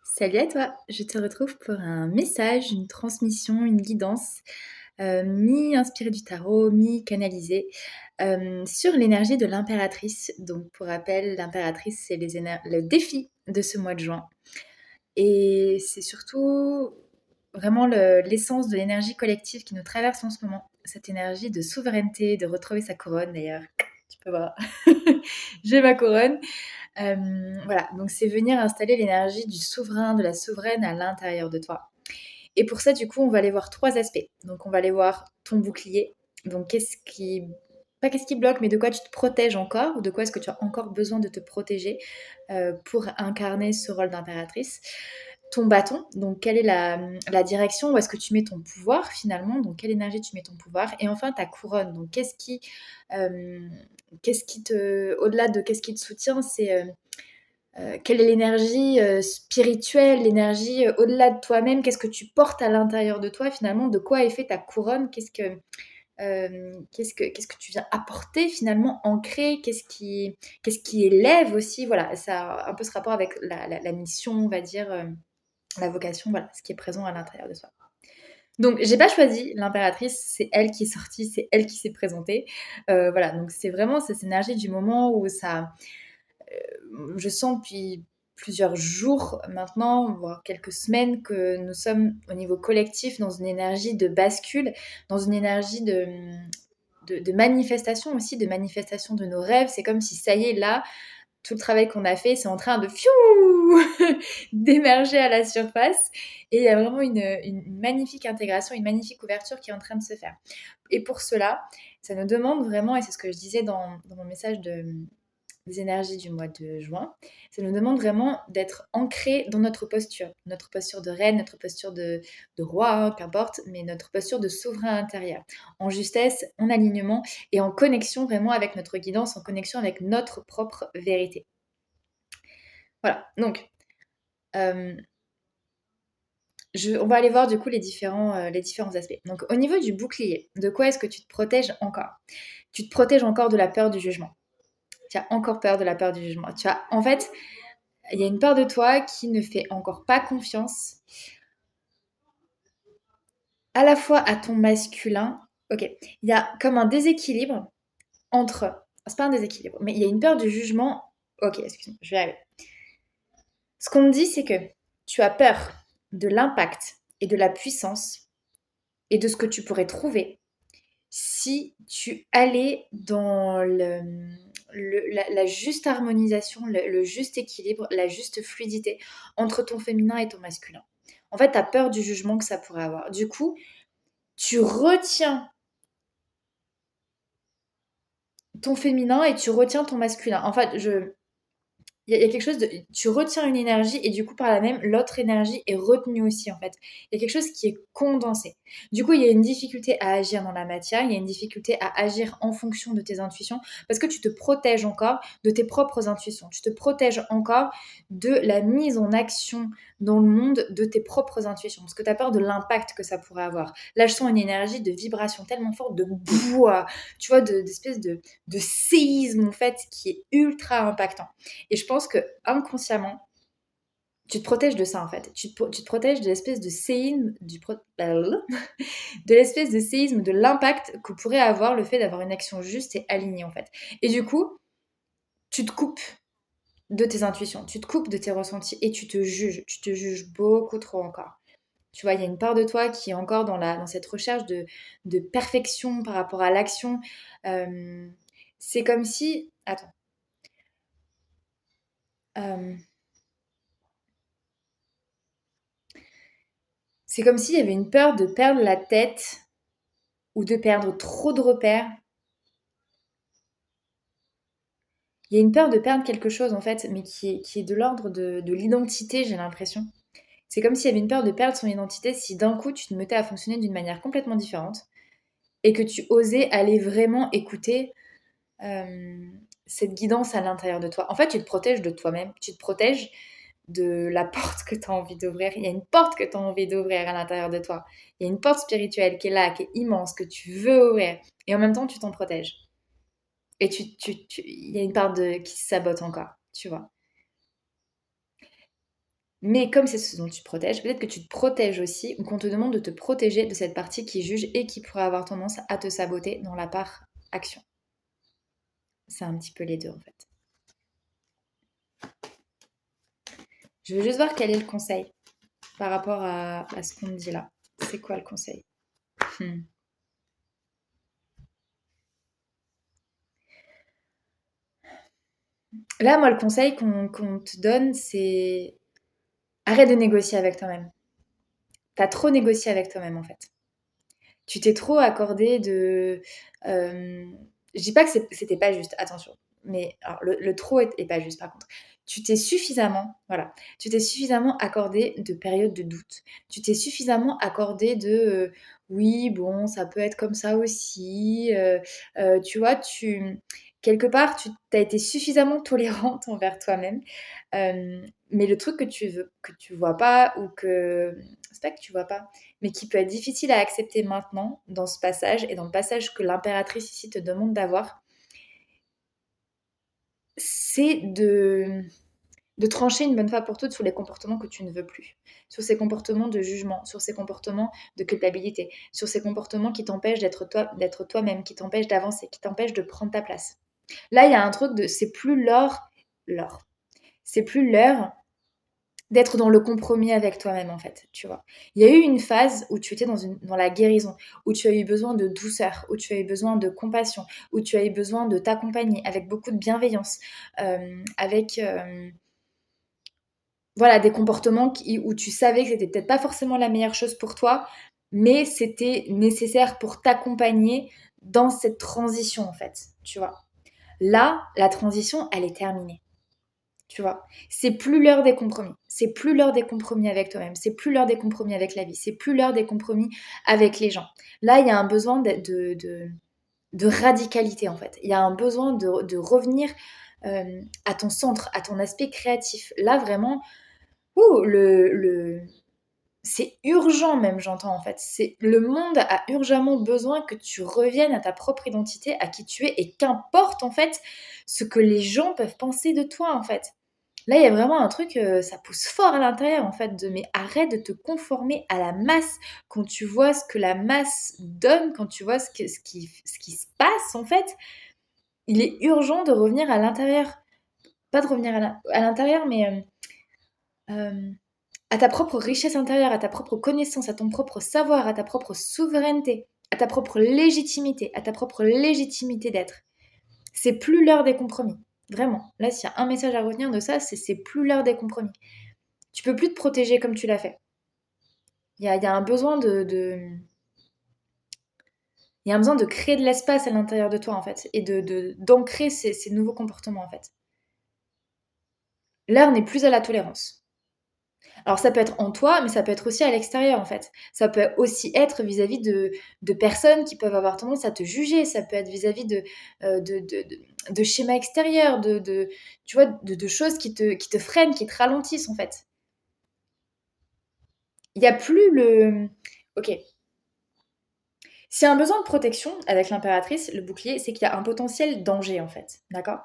Salut à toi, je te retrouve pour un message, une transmission, une guidance, mi-inspirée du tarot, mi-canalisée, sur l'énergie de l'impératrice. Donc pour rappel, l'impératrice, c'est le défi de ce mois de juin et c'est surtout vraiment l'essence de l'énergie collective qui nous traverse en ce moment. Cette énergie de souveraineté, de retrouver sa couronne d'ailleurs, tu peux voir, j'ai ma couronne. Voilà, donc c'est venir installer l'énergie du souverain, de la souveraine à l'intérieur de toi. Et pour ça, du coup, on va aller voir 3 aspects. Donc on va aller voir ton bouclier. Donc qu'est-ce qui bloque, mais de quoi tu te protèges encore, ou de quoi est-ce que tu as encore besoin de te protéger, pour incarner ce rôle d'impératrice. Ton bâton, donc quelle est la direction, où est-ce que tu mets ton pouvoir finalement, donc quelle énergie tu mets ton pouvoir. Et enfin ta couronne, donc hem, qu'est-ce qui te au-delà de qu'est-ce qui te soutient, quelle est l'énergie, spirituelle, l'énergie, au-delà de toi-même? Qu'est-ce que tu portes à l'intérieur de toi finalement? De quoi est fait ta couronne? Qu'est-ce que tu viens apporter finalement, ancrer? Qu'est-ce qui élève aussi? Voilà, ça a un peu ce rapport avec la mission, on va dire, la vocation, voilà, ce qui est présent à l'intérieur de soi. Donc j'ai pas choisi l'impératrice, c'est elle qui est sortie, c'est elle qui s'est présentée. Voilà, donc c'est vraiment cette énergie du moment où ça je sens depuis plusieurs jours maintenant, voire quelques semaines, que nous sommes au niveau collectif dans une énergie de bascule, dans une énergie de manifestation aussi, de manifestation de nos rêves. C'est comme si ça y est, là, tout le travail qu'on a fait, c'est en train de fiou d'émerger à la surface. Et il y a vraiment une magnifique intégration, une magnifique ouverture qui est en train de se faire. Et pour cela, ça nous demande vraiment, et c'est ce que je disais dans mon message des énergies du mois de juin, ça nous demande vraiment d'être ancré dans notre posture de reine, notre posture de roi, hein, qu'importe, mais notre posture de souverain intérieur, en justesse, en alignement et en connexion vraiment avec notre guidance, en connexion avec notre propre vérité. Voilà, donc euh, on va aller voir du coup les différents aspects. Donc au niveau du bouclier, de quoi est-ce que tu te protèges encore? Tu te protèges encore de la peur du jugement. Tu as encore peur de la peur du jugement. En fait, il y a une part de toi qui ne fait encore pas confiance à la fois à ton masculin. Ok, il y a comme un déséquilibre entre. C'est pas un déséquilibre, mais il y a une peur du jugement. Ok, excuse-moi, je vais arriver. Ce qu'on me dit, c'est que tu as peur de l'impact et de la puissance et de ce que tu pourrais trouver si tu allais dans la juste harmonisation, le juste équilibre, la juste fluidité entre ton féminin et ton masculin. En fait, tu as peur du jugement que ça pourrait avoir. Du coup, tu retiens ton féminin et tu retiens ton masculin. En fait, il y a quelque chose de. Tu retiens une énergie et du coup, par là même, l'autre énergie est retenue aussi, en fait. Il y a quelque chose qui est condensé. Du coup, il y a une difficulté à agir dans la matière, il y a une difficulté à agir en fonction de tes intuitions parce que tu te protèges encore de tes propres intuitions. Tu te protèges encore de la mise en action dans le monde de tes propres intuitions parce que tu as peur de l'impact que ça pourrait avoir. Là, je sens une énergie de vibration tellement forte, de bois, tu vois, d'espèce de séisme, en fait, qui est ultra impactant. Et je pense que inconsciemment, tu te protèges de ça en fait. Tu te protèges de l'espèce de séisme, de l'espèce de séisme, de l'impact que pourrait avoir le fait d'avoir une action juste et alignée en fait. Et du coup, tu te coupes de tes intuitions, tu te coupes de tes ressentis et tu te juges. Tu te juges beaucoup trop encore. Tu vois, il y a une part de toi qui est encore dans cette recherche de perfection par rapport à l'action. Euh, c'est comme si. Attends. Euh, c'est comme s'il y avait une peur de perdre la tête ou de perdre trop de repères. Il y a une peur de perdre quelque chose en fait, mais qui est de l'ordre de l'identité, j'ai l'impression. C'est comme s'il y avait une peur de perdre son identité si d'un coup tu te mettais à fonctionner d'une manière complètement différente et que tu osais aller vraiment écouter euh, cette guidance à l'intérieur de toi. En fait, tu te protèges de toi-même, tu te protèges de la porte que tu as envie d'ouvrir. Il y a une porte que tu as envie d'ouvrir à l'intérieur de toi. Il y a une porte spirituelle qui est là, qui est immense, que tu veux ouvrir. Et en même temps, tu t'en protèges. Et il y a une part qui se sabote encore, tu vois. Mais comme c'est ce dont tu te protèges, peut-être que tu te protèges aussi ou qu'on te demande de te protéger de cette partie qui juge et qui pourrait avoir tendance à te saboter dans la part action. C'est un petit peu les deux en fait. Je veux juste voir quel est le conseil par rapport à ce qu'on me dit là. C'est quoi le conseil? Hmm. Là, moi, le conseil qu'on te donne, c'est arrête de négocier avec toi-même. T'as trop négocié avec toi-même, en fait. Tu t'es trop accordé de... je dis pas que c'était pas juste, attention. Mais alors, le trop est pas juste, par contre. Tu t'es suffisamment, voilà, tu t'es suffisamment accordé de périodes de doute. Tu t'es suffisamment accordé de, oui, bon, ça peut être comme ça aussi. Tu vois, quelque part, tu as été suffisamment tolérante envers toi-même. Mais le truc que tu vois pas ou que... C'est pas que tu vois pas, mais qui peut être difficile à accepter maintenant dans ce passage et dans le passage que l'impératrice ici te demande d'avoir, c'est de trancher une bonne fois pour toutes sur les comportements que tu ne veux plus, sur ces comportements de jugement, sur ces comportements de culpabilité, sur ces comportements qui t'empêchent d'être toi-même, qui t'empêchent d'avancer, qui t'empêchent de prendre ta place. Là, il y a un truc de c'est plus l'or. C'est plus l'heure d'être dans le compromis avec toi-même en fait, tu vois. Il y a eu une phase où tu étais dans la guérison, où tu as eu besoin de douceur, où tu as eu besoin de compassion, où tu as eu besoin de t'accompagner avec beaucoup de bienveillance, avec voilà, des comportements où tu savais que c'était peut-être pas forcément la meilleure chose pour toi, mais c'était nécessaire pour t'accompagner dans cette transition en fait, tu vois. Là, la transition, elle est terminée. Tu vois, c'est plus l'heure des compromis. C'est plus l'heure des compromis avec toi-même. C'est plus l'heure des compromis avec la vie. C'est plus l'heure des compromis avec les gens. Là, il y a un besoin de radicalité, en fait. Il y a un besoin de revenir à ton centre, à ton aspect créatif. Là, vraiment, c'est urgent même, j'entends, en fait. Le monde a urgemment besoin que tu reviennes à ta propre identité, à qui tu es, et qu'importe, en fait, ce que les gens peuvent penser de toi, en fait. Là, il y a vraiment un truc, ça pousse fort à l'intérieur en fait de mais arrête de te conformer à la masse. Quand tu vois ce que la masse donne, quand tu vois ce qui se passe en fait, il est urgent de revenir à l'intérieur. Pas de revenir à l'intérieur, mais à ta propre richesse intérieure, à ta propre connaissance, à ton propre savoir, à ta propre souveraineté, à ta propre légitimité, à ta propre légitimité d'être. C'est plus l'heure des compromis. Vraiment. Là, s'il y a un message à retenir de ça, c'est plus l'heure des compromis. Tu peux plus te protéger comme tu l'as fait. Il y a un besoin il y a un besoin de créer de l'espace à l'intérieur de toi en fait et d'ancrer ces nouveaux comportements en fait. Là, on n'est plus à la tolérance. Alors ça peut être en toi, mais ça peut être aussi à l'extérieur en fait. Ça peut aussi être vis-à-vis de personnes qui peuvent avoir tendance à te juger. Ça peut être vis-à-vis de schémas extérieurs, tu vois, de choses qui te freinent, qui te ralentissent en fait. Il n'y a plus le... Ok, s'il y a un besoin de protection avec l'impératrice, le bouclier, c'est qu'il y a un potentiel danger en fait. D'accord?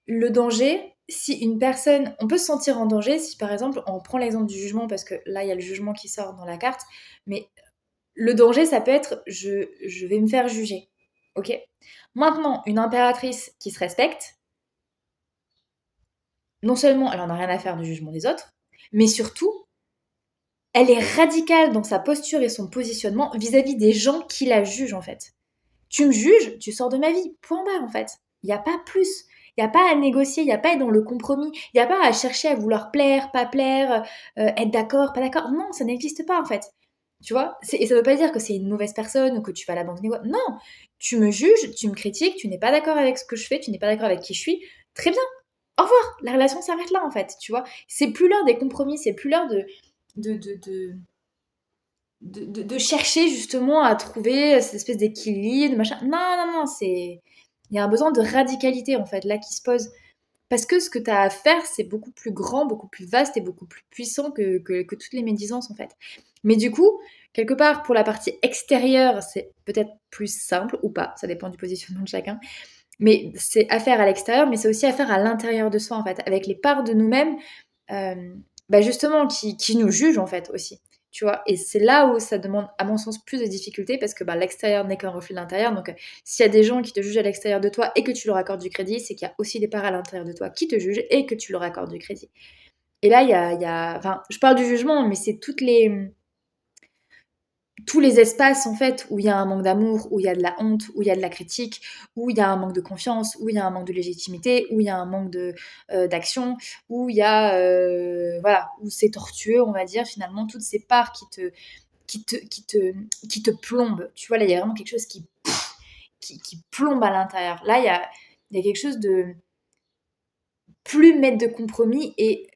Le danger, si une personne, on peut se sentir en danger si par exemple, on prend l'exemple du jugement parce que là il y a le jugement qui sort dans la carte, mais le danger ça peut être je vais me faire juger. Ok? Maintenant, une impératrice qui se respecte, non seulement elle en a rien à faire du jugement des autres, mais surtout elle est radicale dans sa posture et son positionnement vis-à-vis des gens qui la jugent en fait. Tu me juges, tu sors de ma vie. Point barre, en fait. Il n'y a pas plus. Il n'y a pas à négocier, il n'y a pas à être dans le compromis, il n'y a pas à chercher à vouloir plaire, pas plaire, être d'accord, pas d'accord. Non, ça n'existe pas, en fait. Tu vois? Et ça ne veut pas dire que c'est une mauvaise personne ou que tu vas l'abandonner. Non, tu me juges, tu me critiques, tu n'es pas d'accord avec ce que je fais, tu n'es pas d'accord avec qui je suis. Très bien. Au revoir. La relation s'arrête là, en fait. Tu vois? C'est plus l'heure des compromis, c'est plus l'heure de, de, de, de chercher justement à trouver cette espèce d'équilibre, machin. Non, non, non, c'est... Il y a un besoin de radicalité, en fait, là, qui se pose. Parce que ce que tu as à faire, c'est beaucoup plus grand, beaucoup plus vaste et beaucoup plus puissant que toutes les médisances, en fait. Mais du coup, quelque part, pour la partie extérieure, c'est peut-être plus simple ou pas, ça dépend du positionnement de chacun. Mais c'est à faire à l'extérieur, mais c'est aussi à faire à l'intérieur de soi, en fait, avec les parts de nous-mêmes, justement, qui nous jugent, en fait, aussi. Tu vois? Et c'est là où ça demande, à mon sens, plus de difficultés parce que l'extérieur n'est qu'un reflet de l'intérieur. Donc, s'il y a des gens qui te jugent à l'extérieur de toi et que tu leur accordes du crédit, c'est qu'il y a aussi des parts à l'intérieur de toi qui te jugent et que tu leur accordes du crédit. Et là, enfin, je parle du jugement, mais c'est tous les espaces en fait où il y a un manque d'amour, où il y a de la honte, où il y a de la critique, où il y a un manque de confiance, où il y a un manque de légitimité, où il y a un manque d'action, où il y a voilà, où c'est tortueux, on va dire finalement toutes ces parts qui te plombent. Tu vois, là il y a vraiment quelque chose qui plombe à l'intérieur. Là il y a quelque chose de plus mettre de compromis et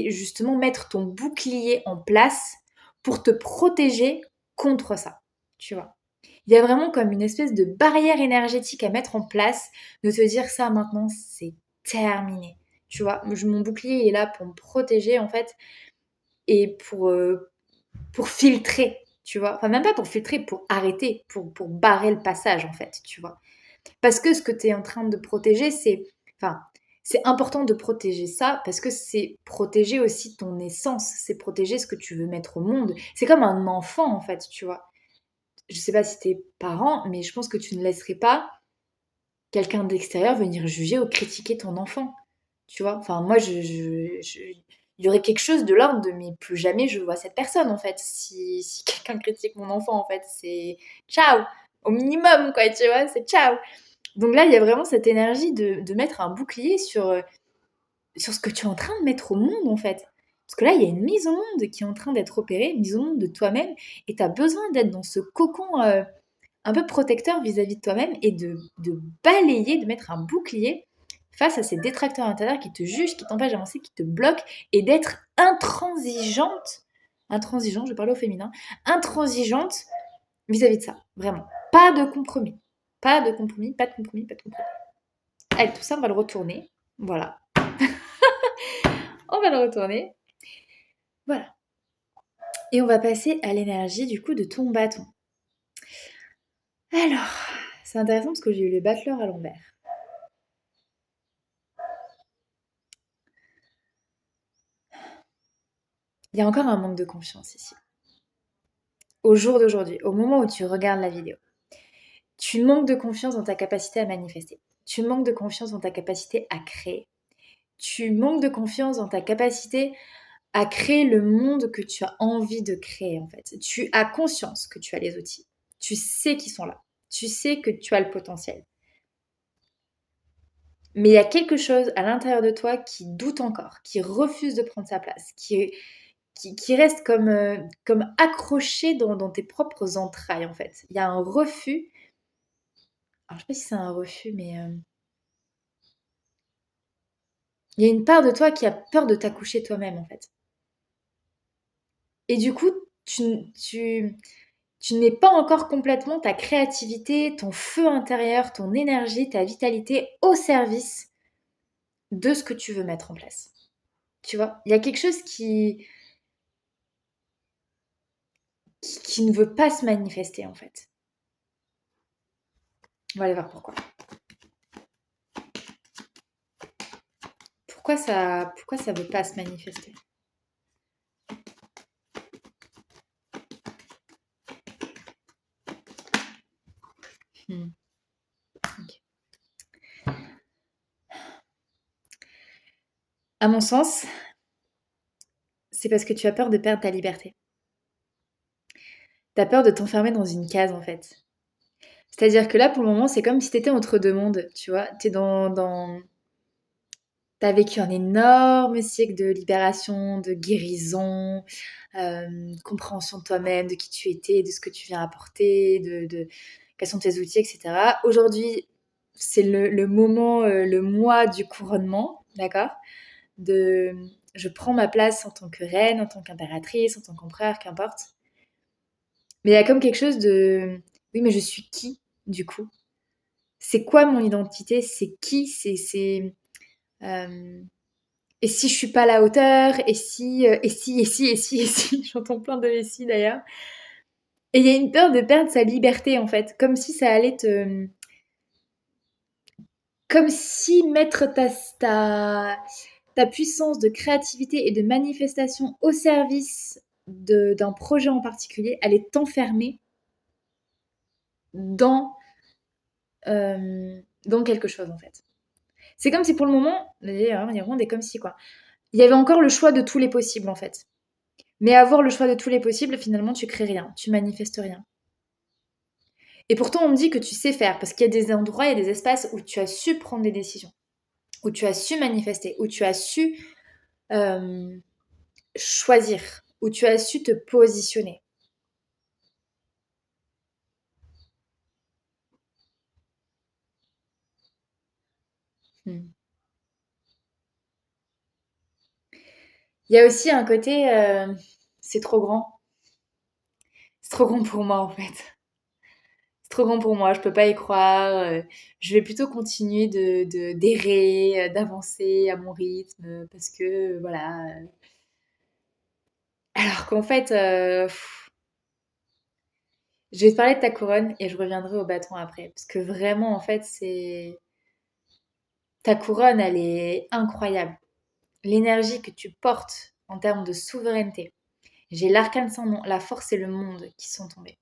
justement mettre ton bouclier en place pour te protéger contre ça, tu vois. Il y a vraiment comme une espèce de barrière énergétique à mettre en place, de te dire ça maintenant, c'est terminé. Tu vois, mon bouclier est là pour me protéger en fait et pour filtrer, tu vois. Enfin, même pas pour filtrer, pour arrêter, pour barrer le passage en fait, tu vois. Parce que ce que tu es en train de protéger, enfin, c'est important de protéger ça parce que c'est protéger aussi ton essence, c'est protéger ce que tu veux mettre au monde. C'est comme un enfant en fait, tu vois. Je sais pas si t'es parent, mais je pense que tu ne laisserais pas quelqu'un d'extérieur venir juger ou critiquer ton enfant, tu vois. Enfin, moi, il y aurait quelque chose de l'ordre de mais plus jamais je vois cette personne en fait. Si quelqu'un critique mon enfant, en fait, c'est ciao, au minimum, quoi, tu vois, c'est ciao. Donc là, il y a vraiment cette énergie de mettre un bouclier sur ce que tu es en train de mettre au monde, en fait. Parce que là, il y a une mise au monde qui est en train d'être opérée, une mise au monde de toi-même, et tu as besoin d'être dans ce cocon un peu protecteur vis-à-vis de toi-même et de balayer, de mettre un bouclier face à ces détracteurs intérieurs qui te jugent, qui t'empêchent d'avancer, qui te bloquent, et d'être intransigeante, je vais parler au féminin, intransigeante vis-à-vis de ça, vraiment. Pas de compromis. Pas de compromis, pas de compromis, pas de compromis. Allez, tout ça, on va le retourner. Voilà. On va le retourner. Voilà. Et on va passer à l'énergie du coup de ton bâton. Alors, c'est intéressant parce que j'ai eu le battleur à l'envers. Il y a encore un manque de confiance ici. Au jour d'aujourd'hui, au moment où tu regardes la vidéo, tu manques de confiance dans ta capacité à manifester. Tu manques de confiance dans ta capacité à créer. Tu manques de confiance dans ta capacité à créer le monde que tu as envie de créer en fait. Tu as conscience que tu as les outils. Tu sais qu'ils sont là. Tu sais que tu as le potentiel. Mais il y a quelque chose à l'intérieur de toi qui doute encore, qui refuse de prendre sa place, qui reste comme accroché dans tes propres entrailles en fait. Il y a un refus. Alors je sais pas si c'est un refus, mais il y a une part de toi qui a peur de t'accoucher toi-même en fait. Et du coup, tu n'es pas encore complètement ta créativité, ton feu intérieur, ton énergie, ta vitalité au service de ce que tu veux mettre en place. Tu vois, il y a quelque chose qui ne veut pas se manifester en fait. On va aller voir pourquoi. Pourquoi ça veut pas se manifester? Ok. À mon sens, c'est parce que tu as peur de perdre ta liberté. Tu as peur de t'enfermer dans une case en fait. C'est-à-dire que là, pour le moment, c'est comme si tu étais entre deux mondes, tu vois. Tu es T'as vécu un énorme cycle de libération, de guérison, compréhension de toi-même, de qui tu étais, de ce que tu viens apporter, de quels sont tes outils, etc. Aujourd'hui, c'est le moment, le mois du couronnement, d'accord? De je prends ma place en tant que reine, en tant qu'impératrice, en tant qu'empereur, qu'importe. Mais il y a comme quelque chose de oui, mais je suis qui, du coup? C'est quoi mon identité? C'est qui? Euh, Et si je suis pas à la hauteur? Et si, j'entends plein de et si d'ailleurs. Et il y a une peur de perdre sa liberté en fait, comme comme si mettre ta puissance de créativité et de manifestation au service d'un projet en particulier allait t'enfermer dans, dans quelque chose, en fait. C'est comme si pour le moment, d'ailleurs, il y a vraiment des comme si, quoi. Il y avait encore le choix de tous les possibles, en fait. Mais avoir le choix de tous les possibles, finalement, tu crées rien, tu manifestes rien. Et pourtant, on me dit que tu sais faire, parce qu'il y a des endroits, il y a des espaces où tu as su prendre des décisions, où tu as su manifester, où tu as su euh, choisir, où tu as su te positionner. Hmm. Il y a aussi un côté, c'est trop grand. C'est trop grand pour moi, en fait. C'est trop grand pour moi, je peux pas y croire. Je vais plutôt continuer d'errer, d'avancer à mon rythme, parce que, voilà. Alors qu'en fait, je vais te parler de ta couronne et je reviendrai au bâton après. Parce que vraiment, en fait, c'est... Ta couronne, elle est incroyable. L'énergie que tu portes en termes de souveraineté. J'ai l'arcane sans nom, la force et le monde qui sont tombés.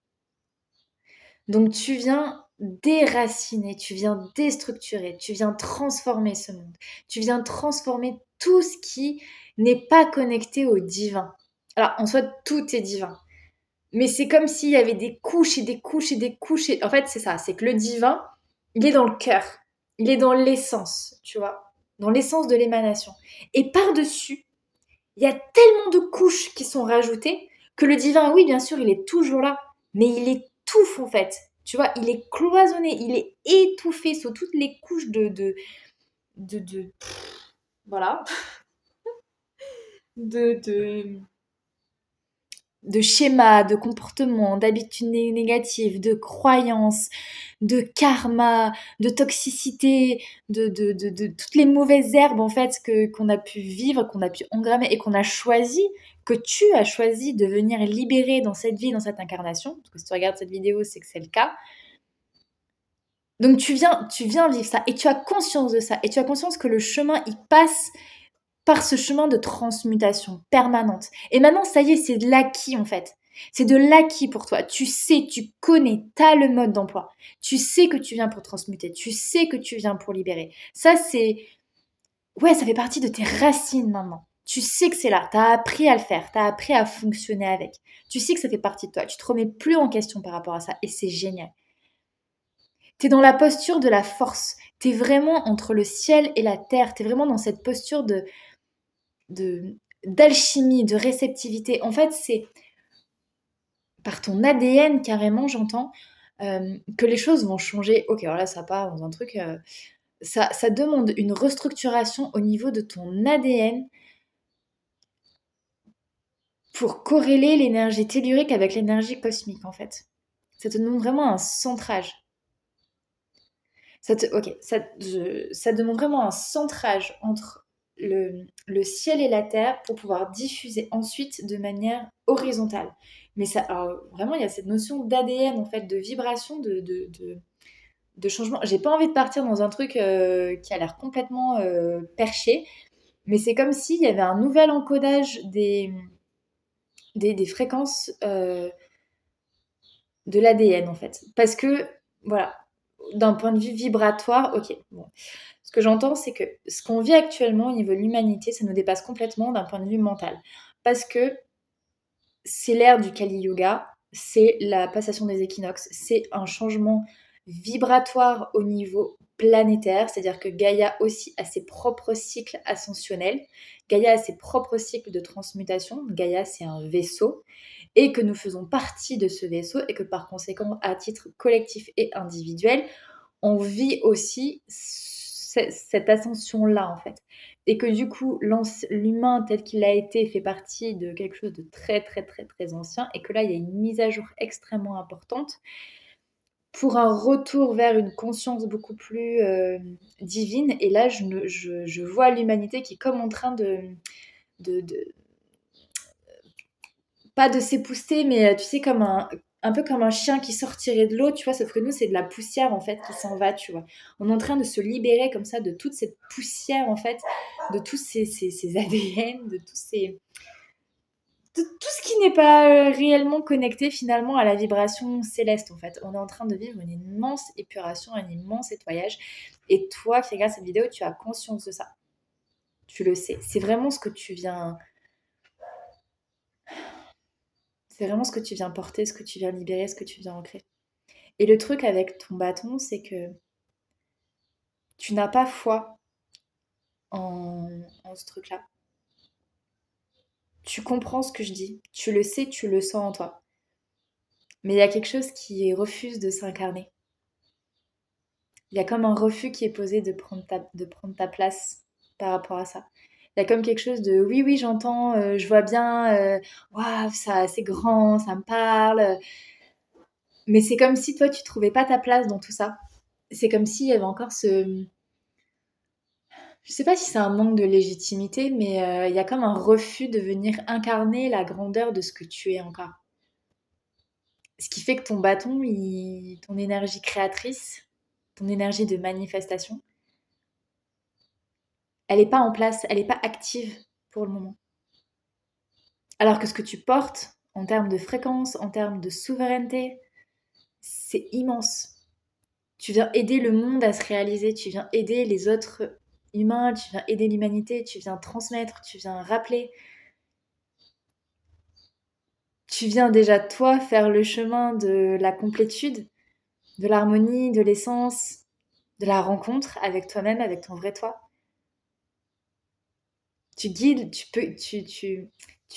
Donc tu viens déraciner, tu viens déstructurer, tu viens transformer ce monde. Tu viens transformer tout ce qui n'est pas connecté au divin. Alors en soi, tout est divin. Mais c'est comme s'il y avait des couches et des couches et des couches. En fait, c'est ça, c'est que le divin, il est dans le cœur. Il est dans l'essence, tu vois, dans l'essence de l'émanation. Et par-dessus, il y a tellement de couches qui sont rajoutées que le divin, oui, bien sûr, il est toujours là, mais il étouffe en fait. Tu vois, il est cloisonné, il est étouffé sous toutes les couches de voilà, de de schémas, de comportements, d'habitudes négatives, de croyances, de karma, de toxicité, de toutes les mauvaises herbes en fait qu'on a pu vivre, qu'on a pu engrammer et qu'on a choisi, que tu as choisi de venir libérer dans cette vie, dans cette incarnation. Parce que si tu regardes cette vidéo, c'est que c'est le cas. Donc tu viens vivre ça et tu as conscience de ça et tu as conscience que le chemin il passe par ce chemin de transmutation permanente. Et maintenant, ça y est, c'est de l'acquis en fait. C'est de l'acquis pour toi. Tu sais, tu connais, tu as le mode d'emploi. Tu sais que tu viens pour transmuter. Tu sais que tu viens pour libérer. Ça, c'est... Ouais, ça fait partie de tes racines maintenant. Tu sais que c'est là. Tu as appris à le faire. Tu as appris à fonctionner avec. Tu sais que ça fait partie de toi. Tu te remets plus en question par rapport à ça. Et c'est génial. Tu es dans la posture de la force. Tu es vraiment entre le ciel et la terre. Tu es vraiment dans cette posture de d'alchimie, de réceptivité. En fait, c'est par ton ADN carrément, j'entends, que les choses vont changer. Ok, alors là, ça part dans un truc. Ça demande une restructuration au niveau de ton ADN pour corréler l'énergie tellurique avec l'énergie cosmique, en fait. Ça te demande vraiment un centrage. Ça demande vraiment un centrage entre le ciel et la terre pour pouvoir diffuser ensuite de manière horizontale. Mais ça, alors, vraiment, il y a cette notion d'ADN, en fait, de vibration, de changement. J'ai pas envie de partir dans un truc qui a l'air complètement perché, mais c'est comme s'il y avait un nouvel encodage des fréquences de l'ADN, en fait. Parce que, voilà, d'un point de vue vibratoire, ok, bon. Ce que j'entends, c'est que ce qu'on vit actuellement au niveau de l'humanité, ça nous dépasse complètement d'un point de vue mental. Parce que c'est l'ère du Kali Yoga, c'est la passation des équinoxes, c'est un changement vibratoire au niveau planétaire, c'est-à-dire que Gaïa aussi a ses propres cycles ascensionnels, Gaïa a ses propres cycles de transmutation, Gaïa c'est un vaisseau, et que nous faisons partie de ce vaisseau, et que par conséquent, à titre collectif et individuel, on vit aussi cette ascension-là, en fait. Et que du coup, l'humain tel qu'il a été fait partie de quelque chose de très, très, très, très ancien, et que là, il y a une mise à jour extrêmement importante pour un retour vers une conscience beaucoup plus divine. Et là, je vois l'humanité qui est comme en train de pas de s'épousseter, mais tu sais, comme un peu comme un chien qui sortirait de l'eau, tu vois, sauf que nous, c'est de la poussière, en fait, qui s'en va, tu vois. On est en train de se libérer comme ça de toute cette poussière, en fait, de tous ces ADN, de tout ce qui n'est pas réellement connecté finalement à la vibration céleste en fait. On est en train de vivre une immense épuration, un immense nettoyage. Et toi qui regardes cette vidéo, tu as conscience de ça. Tu le sais. C'est vraiment ce que tu viens porter, ce que tu viens libérer, ce que tu viens ancrer. Et le truc avec ton bâton, c'est que tu n'as pas foi en ce truc-là. Tu comprends ce que je dis. Tu le sais, tu le sens en toi. Mais il y a quelque chose qui refuse de s'incarner. Il y a comme un refus qui est posé de prendre ta place par rapport à ça. Il y a comme quelque chose de oui, oui, j'entends, je vois bien, waouh, ça, c'est grand, ça me parle. Mais c'est comme si toi, tu trouvais pas ta place dans tout ça. C'est comme s'il y avait encore ce. Je sais pas si c'est un manque de légitimité, mais il y a comme un refus de venir incarner la grandeur de ce que tu es encore. Ce qui fait que ton bâton, ton énergie créatrice, ton énergie de manifestation, elle n'est pas en place, elle n'est pas active pour le moment. Alors que ce que tu portes, en termes de fréquence, en termes de souveraineté, c'est immense. Tu viens aider le monde à se réaliser, tu viens aider les autres humains, tu viens aider l'humanité, tu viens transmettre, tu viens rappeler. Tu viens déjà, toi, faire le chemin de la complétude, de l'harmonie, de l'essence, de la rencontre avec toi-même, avec ton vrai toi. Tu guides, tu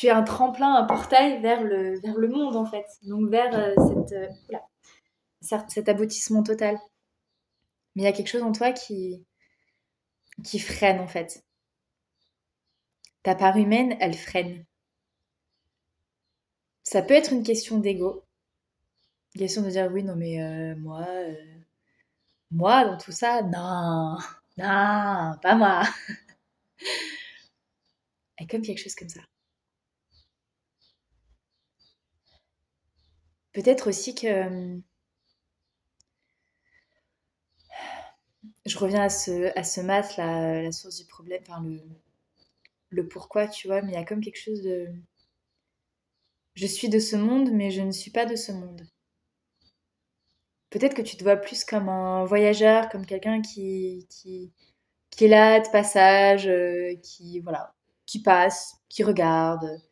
es un tremplin, un portail vers le monde, en fait. Donc vers cet aboutissement total. Mais il y a quelque chose en toi qui freine, en fait. Ta part humaine, elle freine. Ça peut être une question d'ego. Une question de dire, oui, non, mais moi, dans tout ça, non, non, pas moi. Et comme quelque chose comme ça. Peut-être aussi que je reviens à ce maths, la source du problème, enfin le pourquoi, tu vois, mais il y a comme quelque chose de. Je suis de ce monde, mais je ne suis pas de ce monde. Peut-être que tu te vois plus comme un voyageur, comme quelqu'un qui est là de passage, voilà, qui passe, qui regarde,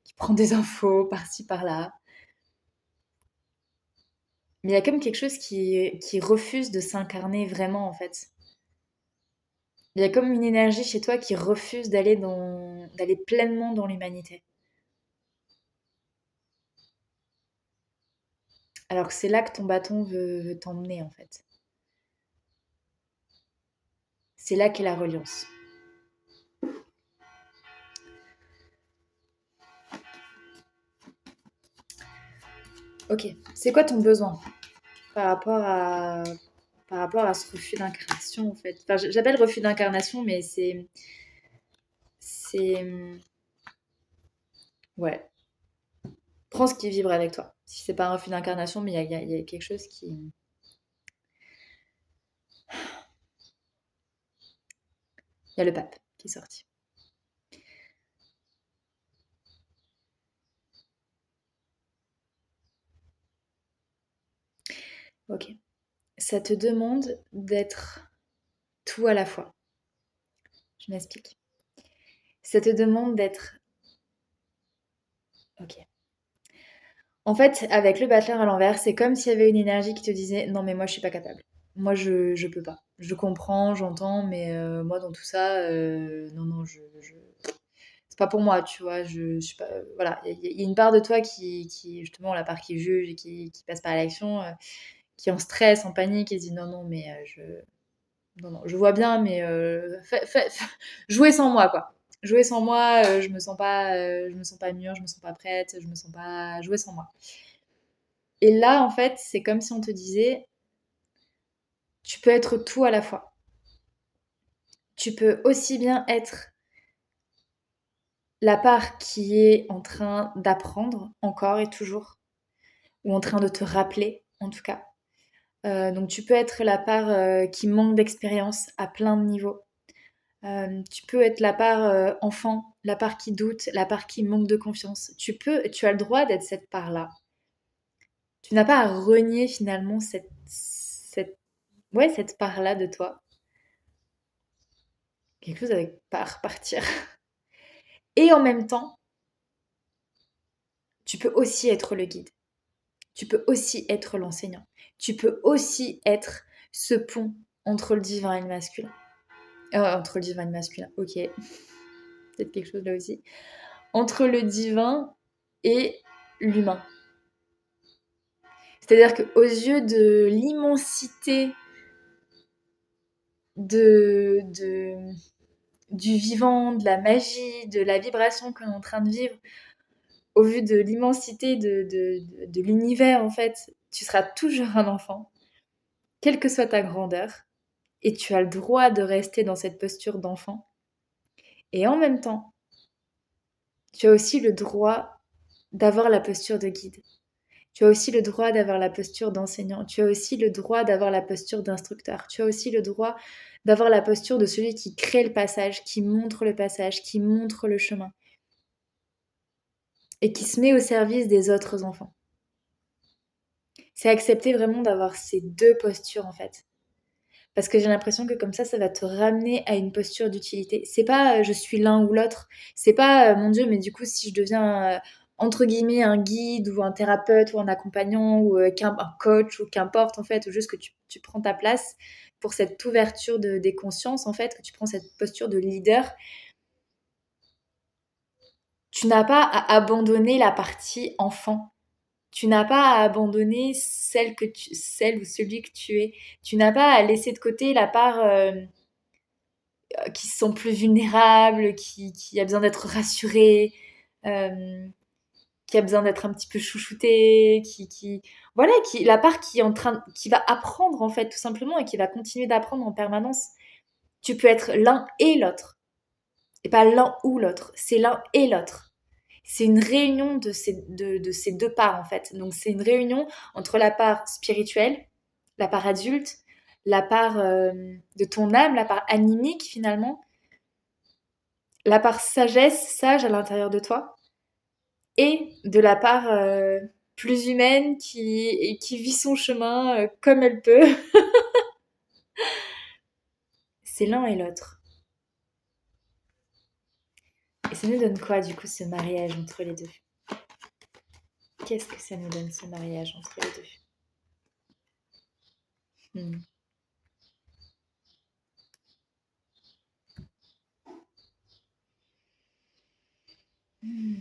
qui prend des infos par-ci par-là. Mais il y a comme quelque chose qui refuse de s'incarner vraiment en fait. Il y a comme une énergie chez toi qui refuse d'aller pleinement dans l'humanité. Alors que c'est là que ton bâton veut t'emmener en fait. C'est là qu'est la reliance. Ok, c'est quoi ton besoin par rapport à, par rapport à ce refus d'incarnation en fait. Enfin, j'appelle refus d'incarnation, mais c'est, ouais. Prends ce qui vibre avec toi. Si c'est pas un refus d'incarnation, mais il y a quelque chose qui. Il y a le pape qui est sorti. Ok. Ça te demande d'être tout à la fois. Je m'explique. Ça te demande d'être. Ok. En fait, avec le battleur à l'envers, c'est comme s'il y avait une énergie qui te disait non, mais moi je suis pas capable. Moi je peux pas. Je comprends, j'entends, mais moi dans tout ça, non, non, c'est pas pour moi, tu vois. Je suis pas. Voilà. Il y a une part de toi justement, la part qui juge et qui passe par l'action, qui est en stress, en panique et se dit non, non, mais non, non, je vois bien, mais jouez sans moi, quoi. Jouez sans moi, je me sens pas mûre, je me sens pas prête, je me sens pas jouer sans moi. Et là, en fait, c'est comme si on te disait, tu peux être tout à la fois. Tu peux aussi bien être la part qui est en train d'apprendre encore et toujours, ou en train de te rappeler, en tout cas. Donc tu peux être la part qui manque d'expérience à plein de niveaux. Tu peux être la part enfant, la part qui doute, la part qui manque de confiance. Tu as le droit d'être cette part-là. Tu n'as pas à renier finalement cette part-là de toi. Quelque chose avec pas à repartir. Et en même temps, tu peux aussi être le guide. Tu peux aussi être l'enseignant. Tu peux aussi être ce pont entre le divin et le masculin. Entre le divin et le masculin, ok. Peut-être quelque chose là aussi. Entre le divin et l'humain. C'est-à-dire qu'aux yeux de l'immensité du vivant, de la magie, de la vibration qu'on est en train de vivre, au vu de l'immensité de l'univers, en fait, tu seras toujours un enfant, quelle que soit ta grandeur, et tu as le droit de rester dans cette posture d'enfant. Et en même temps, tu as aussi le droit d'avoir la posture de guide. Tu as aussi le droit d'avoir la posture d'enseignant. Tu as aussi le droit d'avoir la posture d'instructeur. Tu as aussi le droit d'avoir la posture de celui qui crée le passage, qui montre le passage, qui montre le chemin. Et qui se met au service des autres enfants. C'est accepter vraiment d'avoir ces deux postures en fait. Parce que j'ai l'impression que comme ça va te ramener à une posture d'utilité. C'est pas je suis l'un ou l'autre. C'est pas mon Dieu, mais du coup, si je deviens entre guillemets un guide ou un thérapeute ou un accompagnant ou un coach ou qu'importe en fait, ou juste que tu prends ta place pour cette ouverture des consciences en fait, que tu prends cette posture de leader, tu n'as pas à abandonner la partie enfant. Tu n'as pas à abandonner celle ou celui que tu es. Tu n'as pas à laisser de côté la part qui se sent plus vulnérable, qui a besoin d'être rassurée, euh, qui a besoin d'être un petit peu chouchoutée, voilà, la part qui va apprendre en fait tout simplement et qui va continuer d'apprendre en permanence. Tu peux être l'un et l'autre, et pas l'un ou l'autre. C'est l'un et l'autre. C'est une réunion de ces deux parts en fait. Donc c'est une réunion entre la part spirituelle, la part adulte, la part de ton âme, la part animique finalement, la part sagesse, sage à l'intérieur de toi, et de la part plus humaine qui vit son chemin comme elle peut. C'est l'un et l'autre. Et ça nous donne quoi du coup ce mariage entre les deux? Qu'est-ce que ça nous donne ce mariage entre les deux? Hmm.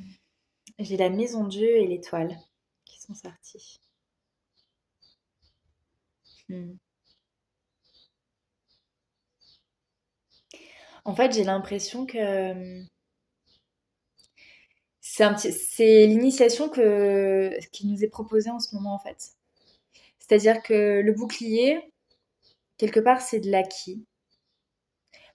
J'ai la maison Dieu et l'étoile qui sont sortis. Hmm. En fait, j'ai l'impression que c'est l'initiation qui nous est proposée en ce moment en fait. C'est-à-dire que le bouclier, quelque part, c'est de l'acquis.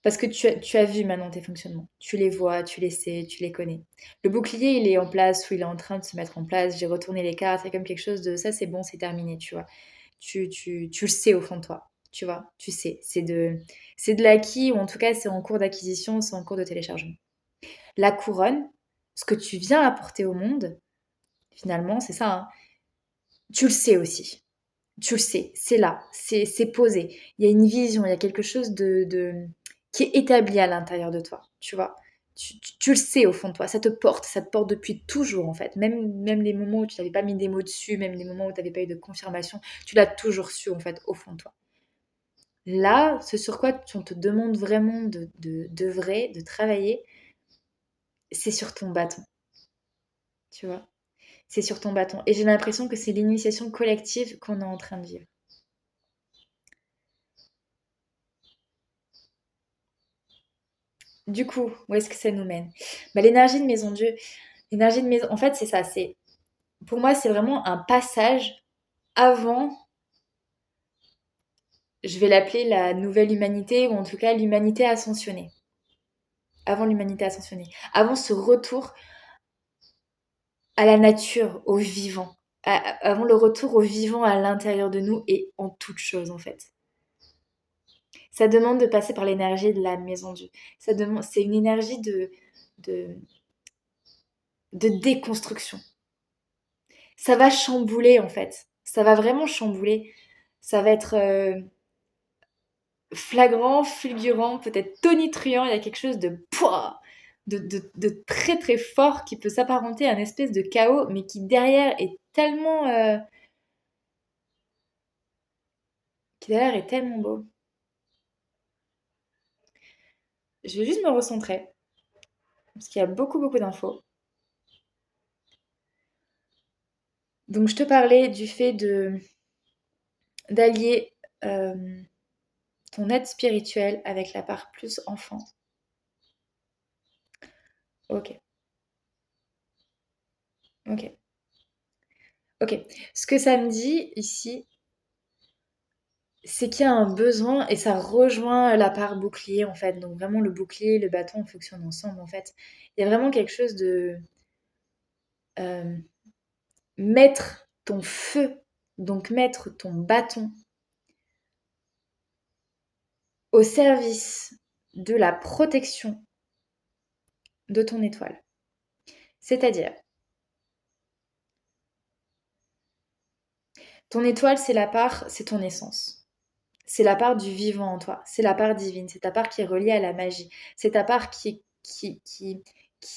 Parce que tu as vu maintenant tes fonctionnements. Tu les vois, tu les sais, tu les connais. Le bouclier, il est en place ou il est en train de se mettre en place. J'ai retourné les cartes, c'est comme quelque chose de ça, c'est bon, c'est terminé, tu vois. Tu le sais au fond de toi, tu vois. Tu sais, c'est de l'acquis ou en tout cas, c'est en cours d'acquisition, c'est en cours de téléchargement. La couronne, ce que tu viens apporter au monde, finalement, c'est ça, hein. Tu le sais aussi. Tu le sais, c'est là, c'est posé. Il y a une vision, il y a quelque chose qui est établi à l'intérieur de toi, tu vois. Tu le sais au fond de toi, ça te porte depuis toujours en fait. Même les moments où tu n'avais pas mis des mots dessus, même les moments où tu n'avais pas eu de confirmation, tu l'as toujours su en fait au fond de toi. Là, ce sur quoi on te demande vraiment d'œuvrer, de travailler, c'est sur ton bâton, tu vois. C'est sur ton bâton. Et j'ai l'impression que c'est l'initiation collective qu'on est en train de vivre. Du coup, où est-ce que ça nous mène? Bah, l'énergie de maison, en fait, c'est ça. Pour moi, c'est vraiment un passage avant, je vais l'appeler la nouvelle humanité, ou en tout cas l'humanité ascensionnée. Avant l'humanité ascensionnée. Avant ce retour à la nature, au vivant, avons le retour au vivant à l'intérieur de nous et en toute chose, en fait. Ça demande de passer par l'énergie de la maison Dieu. C'est une énergie de, de déconstruction. Ça va chambouler, en fait. Ça va vraiment chambouler. Ça va être flagrant, fulgurant, peut-être tonitruant. Il y a quelque chose de pouah, de très très fort qui peut s'apparenter à une espèce de chaos, mais qui derrière est tellement beau. Je vais juste me recentrer, parce qu'il y a beaucoup beaucoup d'infos. Donc je te parlais du fait d'allier ton être spirituel avec la part plus enfant. Ok, ok, ok. Ce que ça me dit ici, c'est qu'il y a un besoin, et ça rejoint la part bouclier en fait. Donc vraiment le bouclier et le bâton fonctionnent ensemble en fait. Il y a vraiment quelque chose de euh, mettre ton feu, donc mettre ton bâton au service de la protection de ton étoile. C'est-à-dire, ton étoile, c'est ton essence. C'est la part du vivant en toi. C'est la part divine. C'est ta part qui est reliée à la magie. C'est ta part qui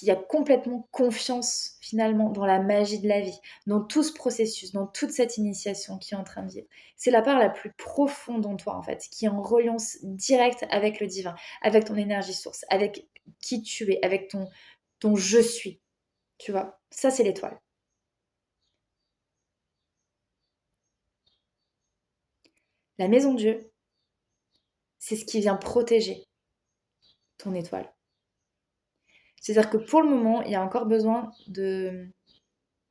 a complètement confiance finalement dans la magie de la vie, dans tout ce processus, dans toute cette initiation qui est en train de vivre. C'est la part la plus profonde en toi en fait, qui est en reliance directe avec le divin, avec ton énergie source, avec qui tu es, avec ton je suis. Tu vois, ça c'est l'étoile. La maison Dieu, c'est ce qui vient protéger ton étoile. C'est-à-dire que pour le moment, il y a encore besoin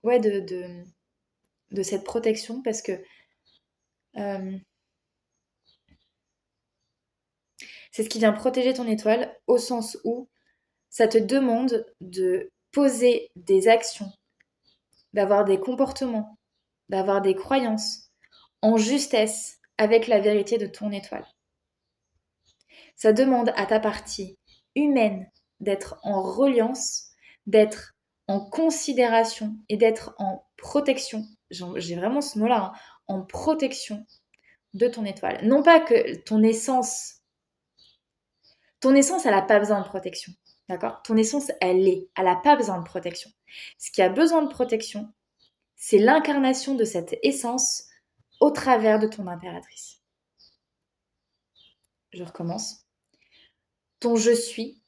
ouais, de cette protection parce que euh, c'est ce qui vient protéger ton étoile au sens où ça te demande de poser des actions, d'avoir des comportements, d'avoir des croyances en justesse avec la vérité de ton étoile. Ça demande à ta partie humaine d'être en reliance, d'être en considération et d'être en protection. J'ai vraiment ce mot-là, hein, en protection de ton étoile. Non pas que ton essence, elle n'a pas besoin de protection. D'accord? Ton essence, elle n'a pas besoin de protection. Ce qui a besoin de protection, c'est l'incarnation de cette essence au travers de ton impératrice. Je recommence. Ton je suis,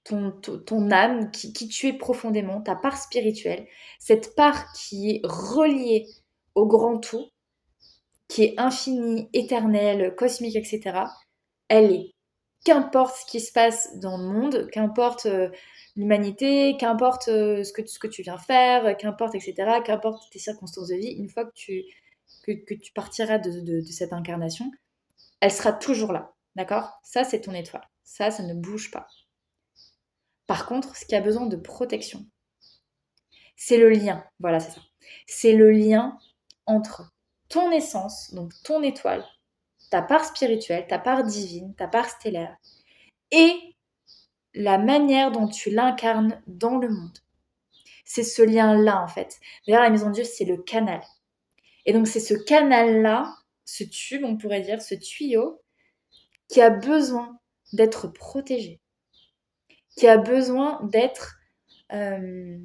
ton âme, qui tu es profondément, ta part spirituelle, cette part qui est reliée au grand tout, qui est infinie, éternelle, cosmique, etc., elle est. Qu'importe ce qui se passe dans le monde, qu'importe l'humanité, qu'importe ce que tu viens faire, qu'importe, etc., qu'importe tes circonstances de vie, une fois que tu partiras de cette incarnation, elle sera toujours là. D'accord? Ça, c'est ton étoile. Ça ne bouge pas. Par contre, ce qui a besoin de protection, c'est le lien. Voilà, c'est ça. C'est le lien entre ton essence, donc ton étoile, ta part spirituelle, ta part divine, ta part stellaire, et la manière dont tu l'incarnes dans le monde. C'est ce lien-là, en fait. D'ailleurs, la maison de Dieu, c'est le canal. Et donc, c'est ce canal-là, ce tube, on pourrait dire, ce tuyau, qui a besoin d'être protégé, qui a besoin d'être euh,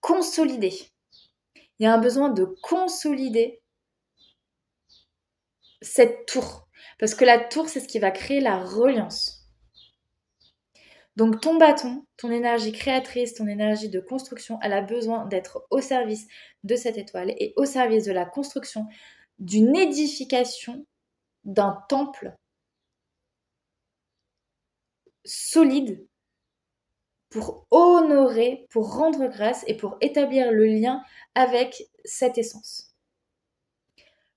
consolidé. Il y a un besoin de consolider cette tour. Parce que la tour, c'est ce qui va créer la reliance. Donc ton bâton, ton énergie créatrice, ton énergie de construction, elle a besoin d'être au service de cette étoile et au service de la construction d'une édification d'un temple solide pour honorer, pour rendre grâce et pour établir le lien avec cette essence.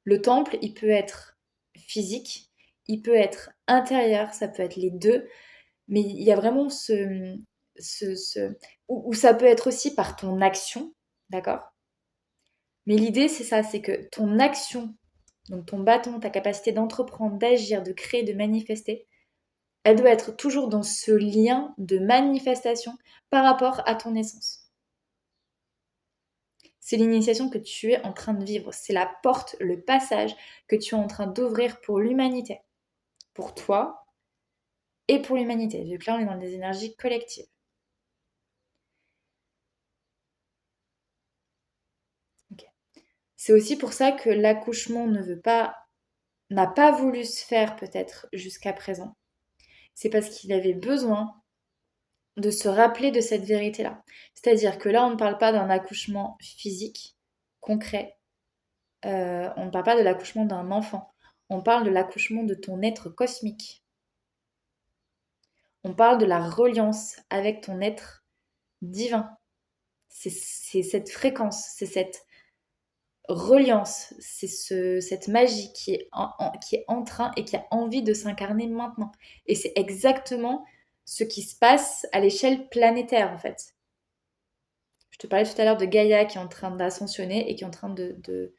Le temple, il peut être physique, il peut être intérieur, ça peut être les deux, mais il y a vraiment où ça peut être aussi par ton action, d'accord? Mais l'idée, c'est ça, c'est que ton action, donc ton bâton, ta capacité d'entreprendre, d'agir, de créer, de manifester, elle doit être toujours dans ce lien de manifestation par rapport à ton essence. C'est l'initiation que tu es en train de vivre. C'est la porte, le passage que tu es en train d'ouvrir pour l'humanité. Pour toi et pour l'humanité. Vu que là, on est dans des énergies collectives. Ok. C'est aussi pour ça que l'accouchement n'a pas voulu se faire peut-être jusqu'à présent. C'est parce qu'il avait besoin de se rappeler de cette vérité-là. C'est-à-dire que là, on ne parle pas d'un accouchement physique, concret. On ne parle pas de l'accouchement d'un enfant. On parle de l'accouchement de ton être cosmique. On parle de la reliance avec ton être divin. C'est cette fréquence, c'est cette reliance, cette magie qui est en train et qui a envie de s'incarner maintenant. Et c'est exactement ce qui se passe à l'échelle planétaire, en fait. Je te parlais tout à l'heure de Gaïa qui est en train d'ascensionner et qui est en train de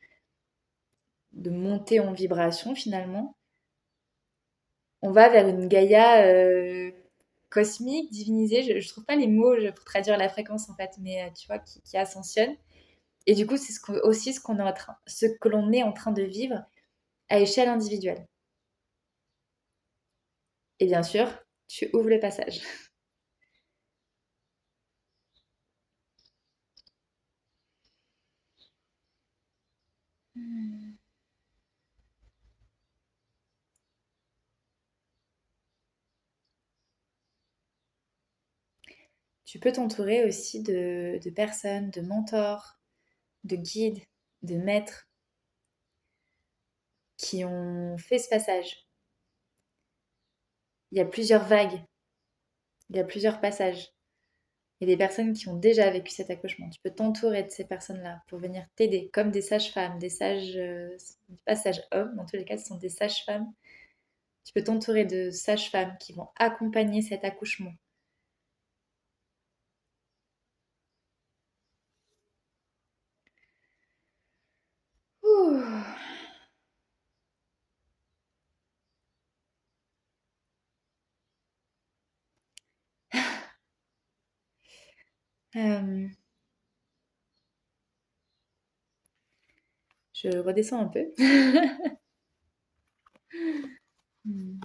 monter en vibration, finalement. On va vers une Gaïa cosmique, divinisée. Je trouve pas les mots pour traduire la fréquence, en fait, mais tu vois, qui ascensionne. Et du coup, c'est aussi ce que l'on est en train de vivre à échelle individuelle. Et bien sûr, tu ouvres le passage. Tu peux t'entourer aussi de personnes, de mentors, de guides, de maîtres qui ont fait ce passage. Il y a plusieurs vagues, il y a plusieurs passages. Il y a des personnes qui ont déjà vécu cet accouchement. Tu peux t'entourer de ces personnes-là pour venir t'aider, comme des sages-femmes, des sages, pas sages-hommes, dans tous les cas, ce sont des sages-femmes. Tu peux t'entourer de sages-femmes qui vont accompagner cet accouchement. Ouh. Euh, je redescends un peu. Hmm.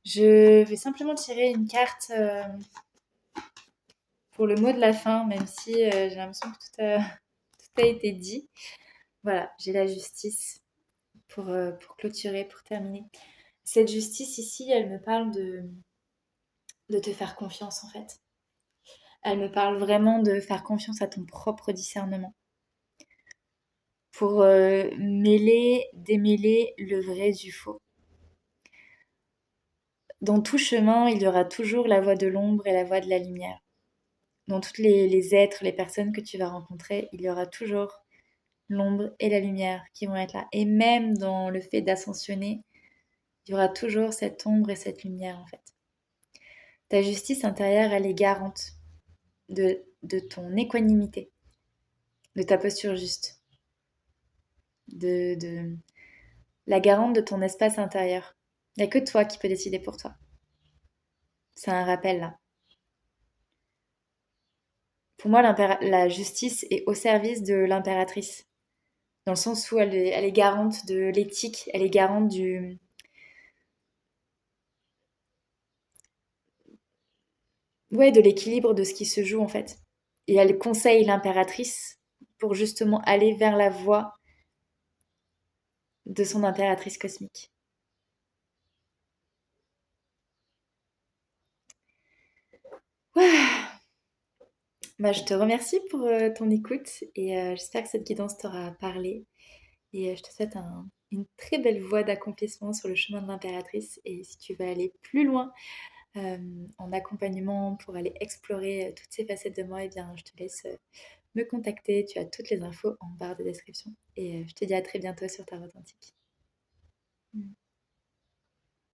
Je vais simplement tirer une carte pour le mot de la fin, même si j'ai l'impression que tout a été dit. Voilà, j'ai la justice pour clôturer, pour terminer. Cette justice ici, elle me parle de te faire confiance en fait. Elle me parle vraiment de faire confiance à ton propre discernement pour démêler le vrai du faux. Dans tout chemin, il y aura toujours la voie de l'ombre et la voie de la lumière. Dans tous les êtres, les personnes que tu vas rencontrer, il y aura toujours l'ombre et la lumière qui vont être là. Et même dans le fait d'ascensionner, il y aura toujours cette ombre et cette lumière en fait. Ta justice intérieure, elle est garante de ton équanimité, de ta posture juste, de la garante de ton espace intérieur. Il n'y a que toi qui peux décider pour toi. C'est un rappel là. Pour moi, la justice est au service de l'impératrice, dans le sens où elle est garante de l'éthique, elle est garante ouais, de l'équilibre de ce qui se joue en fait. Et elle conseille l'impératrice pour justement aller vers la voie de son impératrice cosmique. Ouah. Bah, je te remercie pour ton écoute et j'espère que cette guidance t'aura parlé. Et je te souhaite une très belle voie d'accomplissement sur le chemin de l'impératrice. Et si tu veux aller plus loin euh, en accompagnement pour aller explorer toutes ces facettes de moi, eh bien, je te laisse me contacter. Tu as toutes les infos en barre de description. Et je te dis à très bientôt sur ta authentique.